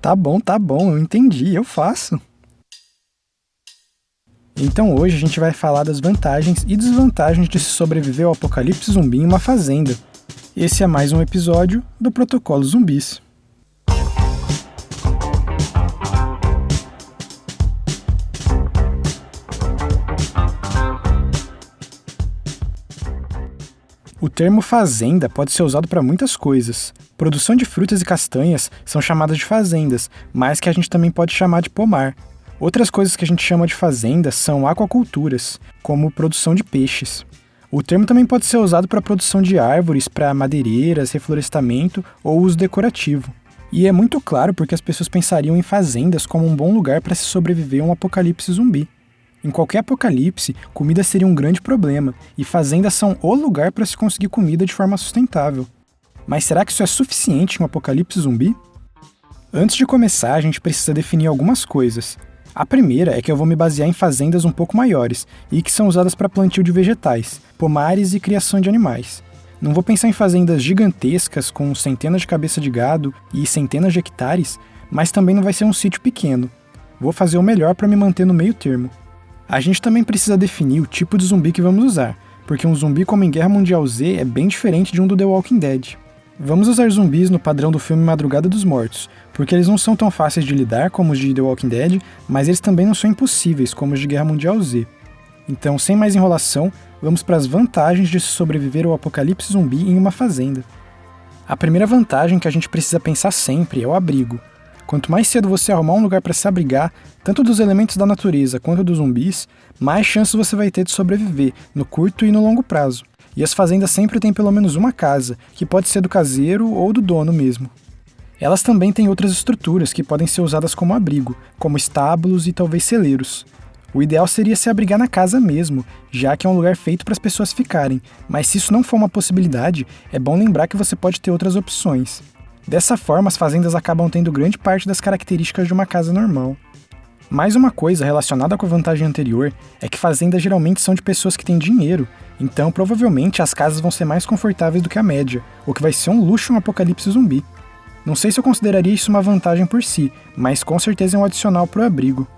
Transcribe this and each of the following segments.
Tá bom, eu entendi, eu faço. Então hoje a gente vai falar das vantagens e desvantagens de se sobreviver ao apocalipse zumbi em uma fazenda. Esse é mais um episódio do Protocolo Zumbis. O termo fazenda pode ser usado para muitas coisas. Produção de frutas e castanhas são chamadas de fazendas, mas que a gente também pode chamar de pomar. Outras coisas que a gente chama de fazendas são aquaculturas, como produção de peixes. O termo também pode ser usado para a produção de árvores, para madeireiras, reflorestamento ou uso decorativo. E é muito claro porque as pessoas pensariam em fazendas como um bom lugar para se sobreviver a um apocalipse zumbi. Em qualquer apocalipse, comida seria um grande problema, e fazendas são o lugar para se conseguir comida de forma sustentável. Mas será que isso é suficiente em um apocalipse zumbi? Antes de começar, a gente precisa definir algumas coisas. A primeira é que eu vou me basear em fazendas um pouco maiores, e que são usadas para plantio de vegetais, pomares e criação de animais. Não vou pensar em fazendas gigantescas com centenas de cabeças de gado e centenas de hectares, mas também não vai ser um sítio pequeno. Vou fazer o melhor para me manter no meio termo. A gente também precisa definir o tipo de zumbi que vamos usar, porque um zumbi como em Guerra Mundial Z é bem diferente de um do The Walking Dead. Vamos usar zumbis no padrão do filme Madrugada dos Mortos, porque eles não são tão fáceis de lidar como os de The Walking Dead, mas eles também não são impossíveis como os de Guerra Mundial Z. Então, sem mais enrolação, vamos para as vantagens de se sobreviver ao apocalipse zumbi em uma fazenda. A primeira vantagem que a gente precisa pensar sempre é o abrigo. Quanto mais cedo você arrumar um lugar para se abrigar, tanto dos elementos da natureza quanto dos zumbis, mais chances você vai ter de sobreviver, no curto e no longo prazo. E as fazendas sempre têm pelo menos uma casa, que pode ser do caseiro ou do dono mesmo. Elas também têm outras estruturas que podem ser usadas como abrigo, como estábulos e talvez celeiros. O ideal seria se abrigar na casa mesmo, já que é um lugar feito para as pessoas ficarem, mas se isso não for uma possibilidade, é bom lembrar que você pode ter outras opções. Dessa forma, as fazendas acabam tendo grande parte das características de uma casa normal. Mais uma coisa relacionada com a vantagem anterior é que fazendas geralmente são de pessoas que têm dinheiro, então provavelmente as casas vão ser mais confortáveis do que a média, o que vai ser um luxo em um apocalipse zumbi. Não sei se eu consideraria isso uma vantagem por si, mas com certeza é um adicional pro abrigo.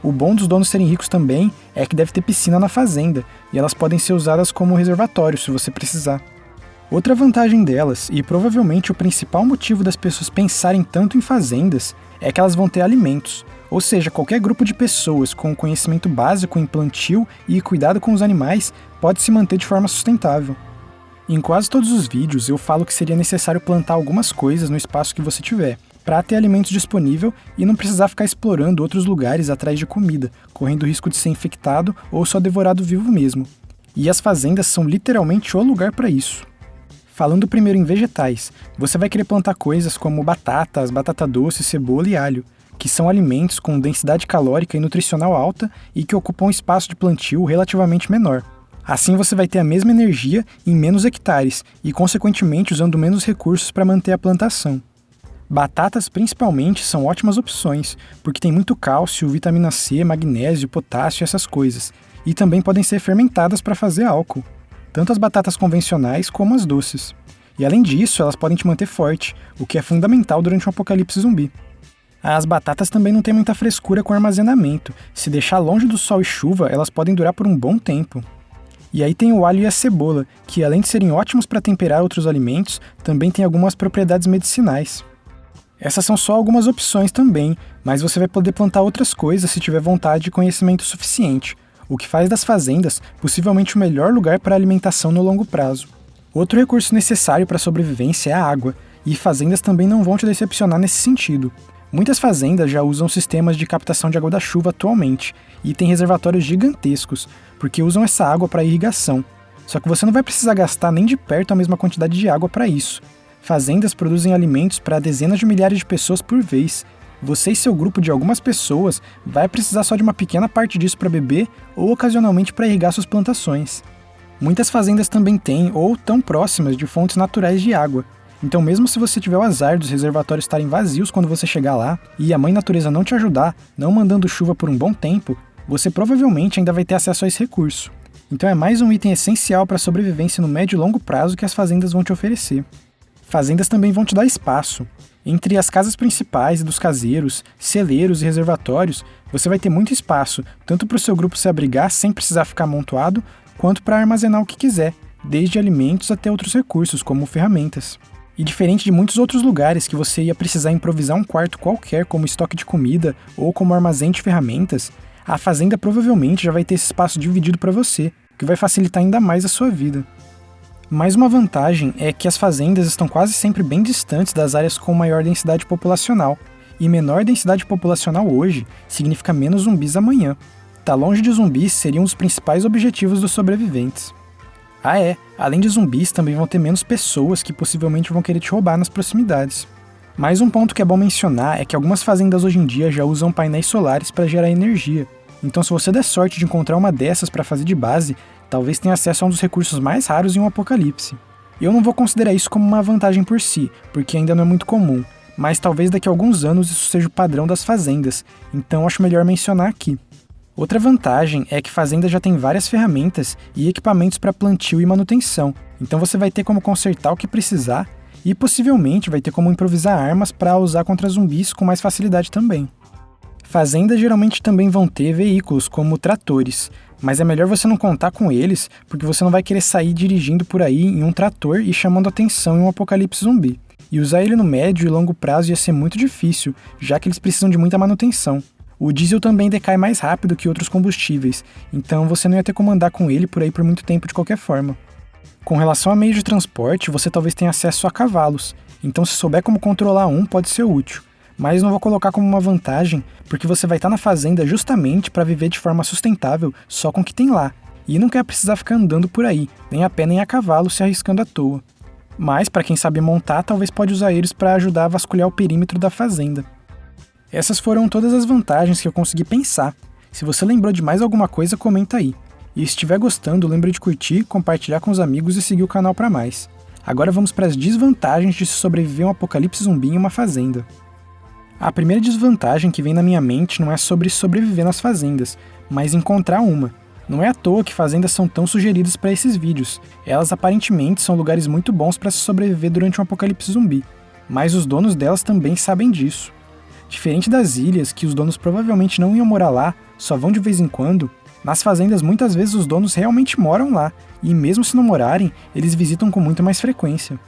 O bom dos donos serem ricos também é que deve ter piscina na fazenda, e elas podem ser usadas como reservatório se você precisar. Outra vantagem delas, e provavelmente o principal motivo das pessoas pensarem tanto em fazendas, é que elas vão ter alimentos, ou seja, qualquer grupo de pessoas com conhecimento básico em plantio e cuidado com os animais pode se manter de forma sustentável. Em quase todos os vídeos eu falo que seria necessário plantar algumas coisas no espaço que você tiver, para ter alimentos disponível e não precisar ficar explorando outros lugares atrás de comida, correndo o risco de ser infectado ou só devorado vivo mesmo. E as fazendas são literalmente o lugar para isso. Falando primeiro em vegetais, você vai querer plantar coisas como batatas, batata doce, cebola e alho, que são alimentos com densidade calórica e nutricional alta e que ocupam um espaço de plantio relativamente menor. Assim você vai ter a mesma energia em menos hectares e, consequentemente, usando menos recursos para manter a plantação. Batatas, principalmente, são ótimas opções, porque tem muito cálcio, vitamina C, magnésio, potássio e essas coisas, e também podem ser fermentadas para fazer álcool. Tanto as batatas convencionais como as doces. E além disso, elas podem te manter forte, o que é fundamental durante um apocalipse zumbi. As batatas também não têm muita frescura com armazenamento. Se deixar longe do sol e chuva, elas podem durar por um bom tempo. E aí tem o alho e a cebola, que além de serem ótimos para temperar outros alimentos, também têm algumas propriedades medicinais. Essas são só algumas opções também, mas você vai poder plantar outras coisas se tiver vontade e conhecimento suficiente, o que faz das fazendas possivelmente o melhor lugar para alimentação no longo prazo. Outro recurso necessário para a sobrevivência é a água, e fazendas também não vão te decepcionar nesse sentido. Muitas fazendas já usam sistemas de captação de água da chuva atualmente, e têm reservatórios gigantescos, porque usam essa água para irrigação. Só que você não vai precisar gastar nem de perto a mesma quantidade de água para isso. Fazendas produzem alimentos para dezenas de milhares de pessoas por vez. Você e seu grupo de algumas pessoas vai precisar só de uma pequena parte disso para beber ou ocasionalmente para irrigar suas plantações. Muitas fazendas também têm ou estão próximas de fontes naturais de água. Então mesmo se você tiver o azar dos reservatórios estarem vazios quando você chegar lá e a mãe natureza não te ajudar, não mandando chuva por um bom tempo, você provavelmente ainda vai ter acesso a esse recurso. Então é mais um item essencial para a sobrevivência no médio e longo prazo que as fazendas vão te oferecer. Fazendas também vão te dar espaço. Entre as casas principais e dos caseiros, celeiros e reservatórios, você vai ter muito espaço, tanto para o seu grupo se abrigar sem precisar ficar amontoado, quanto para armazenar o que quiser, desde alimentos até outros recursos, como ferramentas. E diferente de muitos outros lugares que você ia precisar improvisar um quarto qualquer como estoque de comida ou como armazém de ferramentas, a fazenda provavelmente já vai ter esse espaço dividido para você, o que vai facilitar ainda mais a sua vida. Mais uma vantagem é que as fazendas estão quase sempre bem distantes das áreas com maior densidade populacional, e menor densidade populacional hoje significa menos zumbis amanhã. Tá longe de zumbis seriam os principais objetivos dos sobreviventes. Além de zumbis também vão ter menos pessoas que possivelmente vão querer te roubar nas proximidades. Mais um ponto que é bom mencionar é que algumas fazendas hoje em dia já usam painéis solares para gerar energia, então se você der sorte de encontrar uma dessas para fazer de base, talvez tenha acesso a um dos recursos mais raros em um apocalipse. Eu não vou considerar isso como uma vantagem por si, porque ainda não é muito comum, mas talvez daqui a alguns anos isso seja o padrão das fazendas, então acho melhor mencionar aqui. Outra vantagem é que fazenda já tem várias ferramentas e equipamentos para plantio e manutenção, então você vai ter como consertar o que precisar e possivelmente vai ter como improvisar armas para usar contra zumbis com mais facilidade também. Fazendas geralmente também vão ter veículos como tratores, mas é melhor você não contar com eles, porque você não vai querer sair dirigindo por aí em um trator e chamando atenção em um apocalipse zumbi. E usar ele no médio e longo prazo ia ser muito difícil, já que eles precisam de muita manutenção. O diesel também decai mais rápido que outros combustíveis, então você não ia ter como andar com ele por aí por muito tempo de qualquer forma. Com relação a meios de transporte, você talvez tenha acesso a cavalos, então se souber como controlar um pode ser útil. Mas não vou colocar como uma vantagem, porque você vai estar na fazenda justamente para viver de forma sustentável só com o que tem lá, e não quer precisar ficar andando por aí, nem a pé nem a cavalo se arriscando à toa. Mas para quem sabe montar, talvez pode usar eles para ajudar a vasculhar o perímetro da fazenda. Essas foram todas as vantagens que eu consegui pensar. Se você lembrou de mais alguma coisa, comenta aí. E se estiver gostando, lembre de curtir, compartilhar com os amigos e seguir o canal para mais. Agora vamos para as desvantagens de se sobreviver a um apocalipse zumbi em uma fazenda. A primeira desvantagem que vem na minha mente não é sobre sobreviver nas fazendas, mas encontrar uma. Não é à toa que fazendas são tão sugeridas para esses vídeos. Elas aparentemente são lugares muito bons para se sobreviver durante um apocalipse zumbi, mas os donos delas também sabem disso. Diferente das ilhas, que os donos provavelmente não iam morar lá, só vão de vez em quando, nas fazendas muitas vezes os donos realmente moram lá, e mesmo se não morarem, eles visitam com muito mais frequência.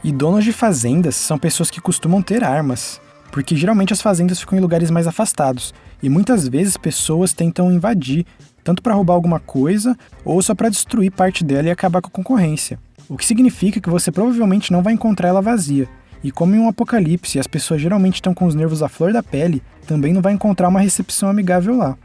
E donos de fazendas são pessoas que costumam ter armas, porque geralmente as fazendas ficam em lugares mais afastados, e muitas vezes pessoas tentam invadir, tanto para roubar alguma coisa, ou só para destruir parte dela e acabar com a concorrência. O que significa que você provavelmente não vai encontrar ela vazia, e como em um apocalipse as pessoas geralmente estão com os nervos à flor da pele, também não vai encontrar uma recepção amigável lá.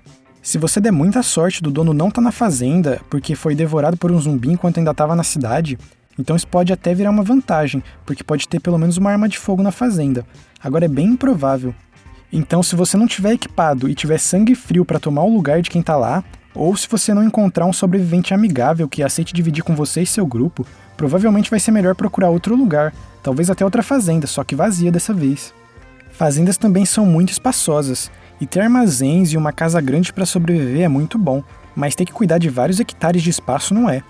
Se você der muita sorte do dono não estar na fazenda, porque foi devorado por um zumbi enquanto ainda estava na cidade, então isso pode até virar uma vantagem, porque pode ter pelo menos uma arma de fogo na fazenda. Agora é bem improvável. Então se você não tiver equipado e tiver sangue frio para tomar o lugar de quem está lá, ou se você não encontrar um sobrevivente amigável que aceite dividir com você e seu grupo, provavelmente vai ser melhor procurar outro lugar, talvez até outra fazenda, só que vazia dessa vez. Fazendas também são muito espaçosas, e ter armazéns e uma casa grande para sobreviver é muito bom, mas ter que cuidar de vários hectares de espaço não é.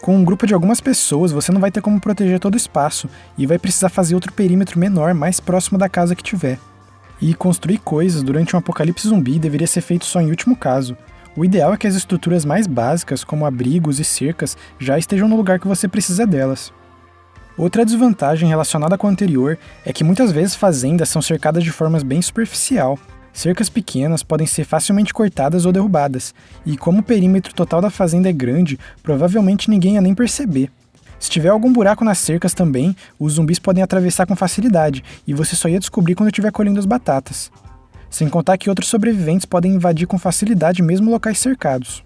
Com um grupo de algumas pessoas, você não vai ter como proteger todo o espaço, e vai precisar fazer outro perímetro menor mais próximo da casa que tiver. E construir coisas durante um apocalipse zumbi deveria ser feito só em último caso. O ideal é que as estruturas mais básicas, como abrigos e cercas, já estejam no lugar que você precisa delas. Outra desvantagem relacionada com a anterior é que muitas vezes fazendas são cercadas de forma bem superficial. Cercas pequenas podem ser facilmente cortadas ou derrubadas, e como o perímetro total da fazenda é grande, provavelmente ninguém ia nem perceber. Se tiver algum buraco nas cercas também, os zumbis podem atravessar com facilidade, e você só ia descobrir quando estiver colhendo as batatas. Sem contar que outros sobreviventes podem invadir com facilidade mesmo locais cercados.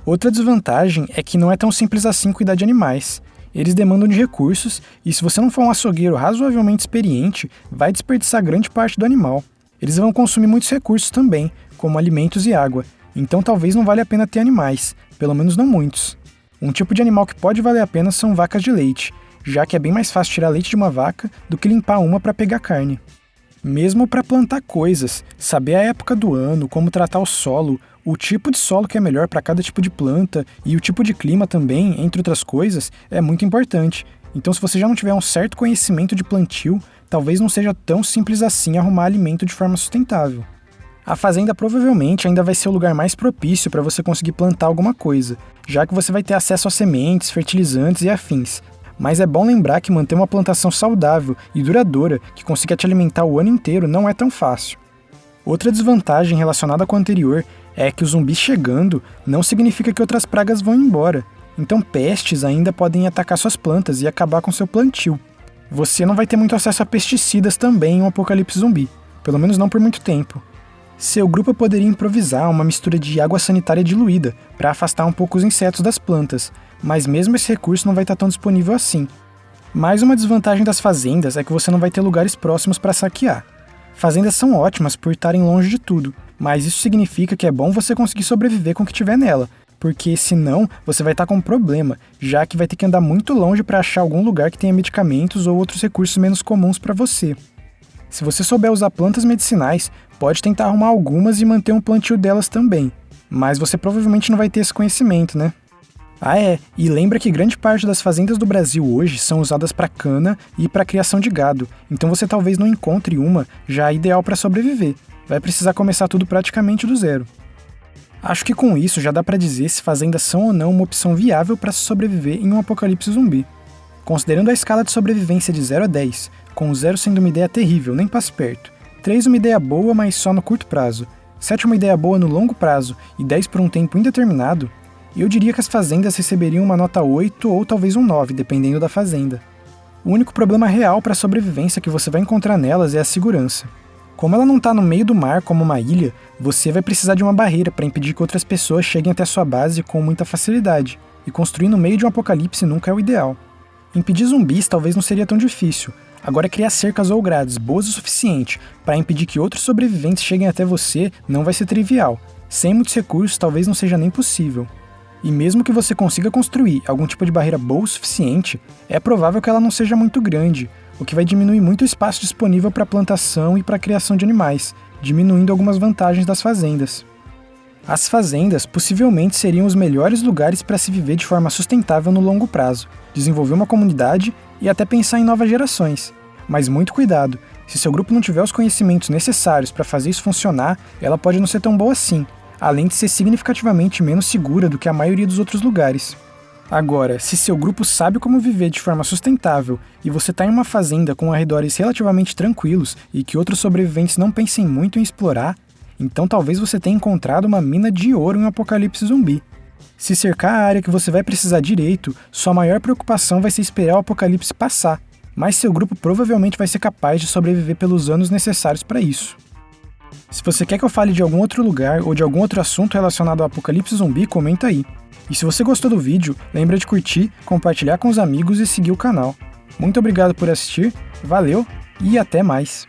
Outra desvantagem é que não é tão simples assim cuidar de animais. Eles demandam de recursos, e se você não for um açougueiro razoavelmente experiente, vai desperdiçar grande parte do animal. Eles vão consumir muitos recursos também, como alimentos e água, então talvez não valha a pena ter animais, pelo menos não muitos. Um tipo de animal que pode valer a pena são vacas de leite, já que é bem mais fácil tirar leite de uma vaca do que limpar uma para pegar carne. Mesmo para plantar coisas, saber a época do ano, como tratar o solo, o tipo de solo que é melhor para cada tipo de planta e o tipo de clima também, entre outras coisas, é muito importante. Então se você já não tiver um certo conhecimento de plantio, talvez não seja tão simples assim arrumar alimento de forma sustentável. A fazenda provavelmente ainda vai ser o lugar mais propício para você conseguir plantar alguma coisa, já que você vai ter acesso a sementes, fertilizantes e afins. Mas é bom lembrar que manter uma plantação saudável e duradoura que consiga te alimentar o ano inteiro não é tão fácil. Outra desvantagem relacionada com a anterior é que os zumbis chegando não significa que outras pragas vão embora, então pestes ainda podem atacar suas plantas e acabar com seu plantio. Você não vai ter muito acesso a pesticidas também em um apocalipse zumbi, pelo menos não por muito tempo. Seu grupo poderia improvisar uma mistura de água sanitária diluída para afastar um pouco os insetos das plantas, mas mesmo esse recurso não vai estar tão disponível assim. Mais uma desvantagem das fazendas é que você não vai ter lugares próximos para saquear. Fazendas são ótimas por estarem longe de tudo, mas isso significa que é bom você conseguir sobreviver com o que tiver nela, porque senão você vai estar com um problema, já que vai ter que andar muito longe para achar algum lugar que tenha medicamentos ou outros recursos menos comuns para você. Se você souber usar plantas medicinais, pode tentar arrumar algumas e manter um plantio delas também, mas você provavelmente não vai ter esse conhecimento, né? E lembra que grande parte das fazendas do Brasil hoje são usadas para cana e para criação de gado, então você talvez não encontre uma já ideal para sobreviver, vai precisar começar tudo praticamente do zero. Acho que com isso já dá para dizer se fazendas são ou não uma opção viável para se sobreviver em um apocalipse zumbi. Considerando a escala de sobrevivência de 0 a 10, com o 0 sendo uma ideia terrível, nem passe perto, 3 uma ideia boa, mas só no curto prazo, 7 uma ideia boa no longo prazo e 10 por um tempo indeterminado, eu diria que as fazendas receberiam uma nota 8 ou talvez um 9, dependendo da fazenda. O único problema real para a sobrevivência que você vai encontrar nelas é a segurança. Como ela não está no meio do mar como uma ilha, você vai precisar de uma barreira para impedir que outras pessoas cheguem até sua base com muita facilidade, e construir no meio de um apocalipse nunca é o ideal. Impedir zumbis talvez não seria tão difícil, agora criar cercas ou grades boas o suficiente para impedir que outros sobreviventes cheguem até você não vai ser trivial, sem muitos recursos talvez não seja nem possível. E mesmo que você consiga construir algum tipo de barreira boa o suficiente, é provável que ela não seja muito grande, o que vai diminuir muito o espaço disponível para plantação e para a criação de animais, diminuindo algumas vantagens das fazendas. As fazendas possivelmente seriam os melhores lugares para se viver de forma sustentável no longo prazo, desenvolver uma comunidade e até pensar em novas gerações. Mas muito cuidado, se seu grupo não tiver os conhecimentos necessários para fazer isso funcionar, ela pode não ser tão boa assim, além de ser significativamente menos segura do que a maioria dos outros lugares. Agora, se seu grupo sabe como viver de forma sustentável e você está em uma fazenda com arredores relativamente tranquilos e que outros sobreviventes não pensem muito em explorar, então talvez você tenha encontrado uma mina de ouro em um apocalipse zumbi. Se cercar a área que você vai precisar direito, sua maior preocupação vai ser esperar o apocalipse passar, mas seu grupo provavelmente vai ser capaz de sobreviver pelos anos necessários para isso. Se você quer que eu fale de algum outro lugar ou de algum outro assunto relacionado ao apocalipse zumbi, comenta aí. E se você gostou do vídeo, lembra de curtir, compartilhar com os amigos e seguir o canal. Muito obrigado por assistir, valeu e até mais!